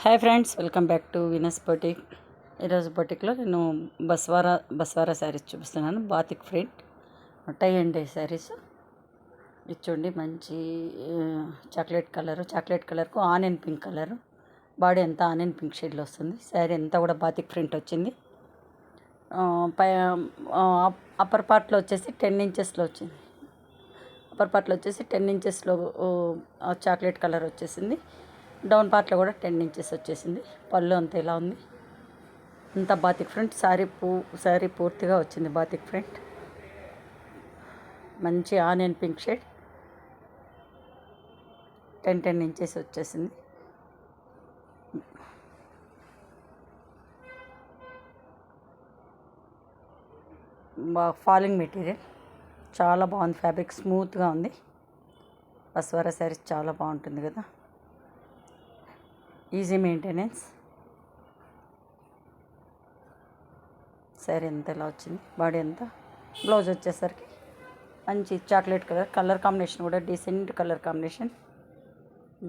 Hi friends, welcome back to Venus boutique. ఈరోజు బొటిక్లో నేను బస్వారా శారీస్ చూపిస్తున్నాను. Batik print tie and dye saris. ఇచ్చోండి, మంచి చాక్లెట్ కలర్కు ఆనియన్ పింక్ కలరు. బాడీ అంతా ఆనియన్ పింక్ షేడ్లో వస్తుంది. శారీ అంతా కూడా బాతిక్ ప్రింట్ వచ్చింది. పై అప్పర్ పార్ట్లో వచ్చేసి 10 ఇంచెస్లో వచ్చింది. అప్పర్ పార్ట్లో వచ్చేసి 10 ఇంచెస్లో చాక్లెట్ కలర్ వచ్చేసింది. డౌన్ పార్ట్లో కూడా 10 ఇంచెస్ వచ్చేసింది. పళ్ళు అంతా ఇలా ఉంది. అంతా బాతిక్ ప్రింట్. శారీ పూర్తిగా వచ్చింది బాతిక్ ప్రింట్. మంచి ఆనియన్ పింక్ షేడ్ 10 ఇంచెస్ వచ్చేసింది. ఫాలింగ్ మెటీరియల్ చాలా బాగుంది. ఫ్యాబ్రిక్ స్మూత్గా ఉంది. బస్వారా శారీస్ చాలా బాగుంటుంది కదా, ఈజీ మెయింటెనెన్స్. శారీ అంతా ఇలా వచ్చింది. బాడీ అంతా. బ్లౌజ్ వచ్చేసరికి మంచి చాక్లెట్ కలర్ కాంబినేషన్ కూడా decent colour combination.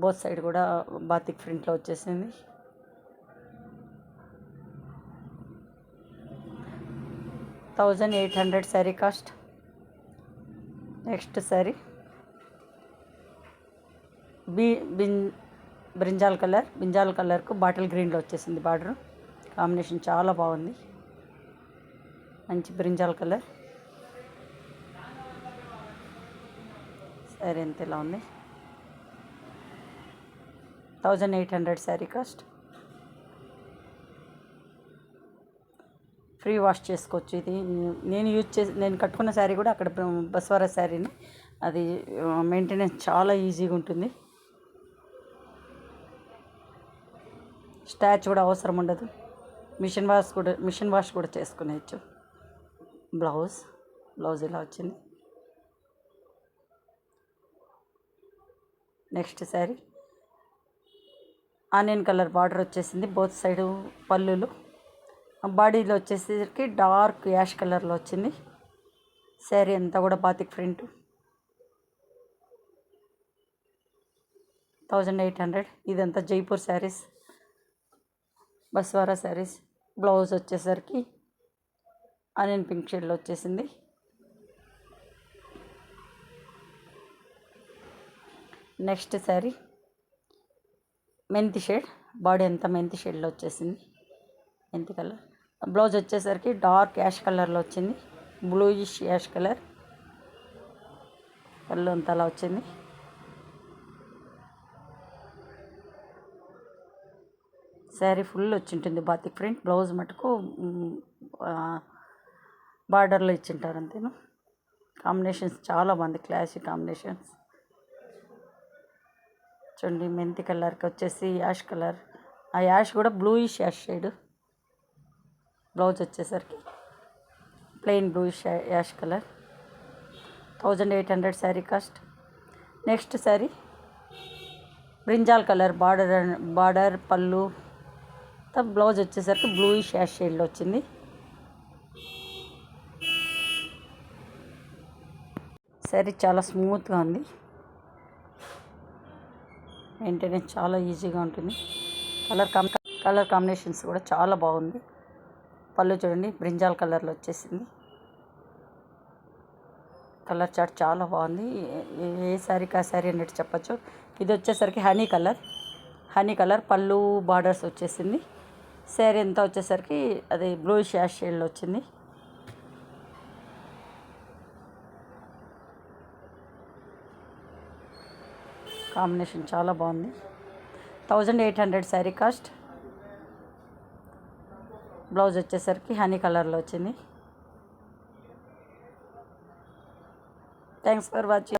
Both side కూడా బాతిక్ ప్రింట్లో వచ్చేసింది. $1800 sari cost. Next sari brinjal కలర్కు బాటిల్ గ్రీన్లో వచ్చేసింది. బార్డర్ కాంబినేషన్ చాలా బాగుంది. మంచి బ్రింజాల్ కలర్. శారీ ఎంత ఇలా ఉంది. 1800 శారీ కాస్ట్. ఫ్రీ వాష్ చేసుకోవచ్చు. ఇది నేను కట్టుకున్న శారీ కూడా అక్కడ బస్వారా శారీని. అది మెయింటెనెన్స్ చాలా ఈజీగా ఉంటుంది. స్టాచ్ కూడా అవసరం ఉండదు. మిషన్ వాష్ కూడా చేసుకునేచ్చు. బ్లౌజ్ ఇలా వచ్చింది. Next sari onion colour border వచ్చేసింది. బోత్ సైడు పళ్ళులు. బాడీలో వచ్చేసరికి డార్క్ యాష్ కలర్లో వచ్చింది. శారీ అంతా కూడా బాతిక్ ప్రింట్. 1800. ఇదంతా జైపూర్ శారీస్, బస్వారా శారీస్. బ్లౌజ్ వచ్చేసరికి ఆనియన్ పింక్ షేడ్లో వచ్చేసింది. నెక్స్ట్ శారీ మెంతి షేడ్. బాడీ అంతా మెంతి షేడ్లో వచ్చేసింది. మెంతి కలర్. బ్లౌజ్ వచ్చేసరికి డార్క్ యాష్ కలర్లో వచ్చింది. Bluish ash colour. పళ్ళు అంతా అలా వచ్చింది. శారీ ఫుల్ వచ్చింటుంది బాతిక్ ప్రింట్. బ్లౌజ్ మటుకు బార్డర్లో ఇచ్చింటారు అంతేను. కాంబినేషన్స్ చాలా బాగుంది, క్లాసిక్ కాంబినేషన్స్. చూడండి, మెంతి కలర్కి వచ్చేసి యాష్ కలర్. ఆ యాష్ కూడా బ్లూయిష్ యాష్ షేడ్. బ్లౌజ్ వచ్చేసరికి plain bluish ash colour. 1800 sari cost. Next sari brinjal colour border పళ్ళు. బ్లౌజ్ వచ్చేసరికి బ్లూయిష్ యాష్ షేడ్లో వచ్చింది. శారీ చాలా స్మూత్గా ఉంది. మెయింటెనెన్స్ చాలా ఈజీగా ఉంటుంది. కలర్ కాంబినేషన్స్ కూడా చాలా బాగుంది. పళ్ళు చూడండి, బ్రింజాల్ కలర్లో వచ్చేసింది. కలర్ చార్ట్ చాలా బాగుంది. ఏ శారీకి ఆ శారీ అన్నట్టు చెప్పచ్చు. ఇది వచ్చేసరికి హనీ కలర్ పళ్ళు బార్డర్స్ వచ్చేసింది. శారీ అంతా వచ్చేసరికి అది బ్లూయిష్ యాష్ షేడ్లో వచ్చింది. కాంబినేషన్ చాలా బాగుంది. 1800 శారీ కాస్ట్. బ్లౌజ్ వచ్చేసరికి హనీ కలర్లో వచ్చింది. Thanks for watching.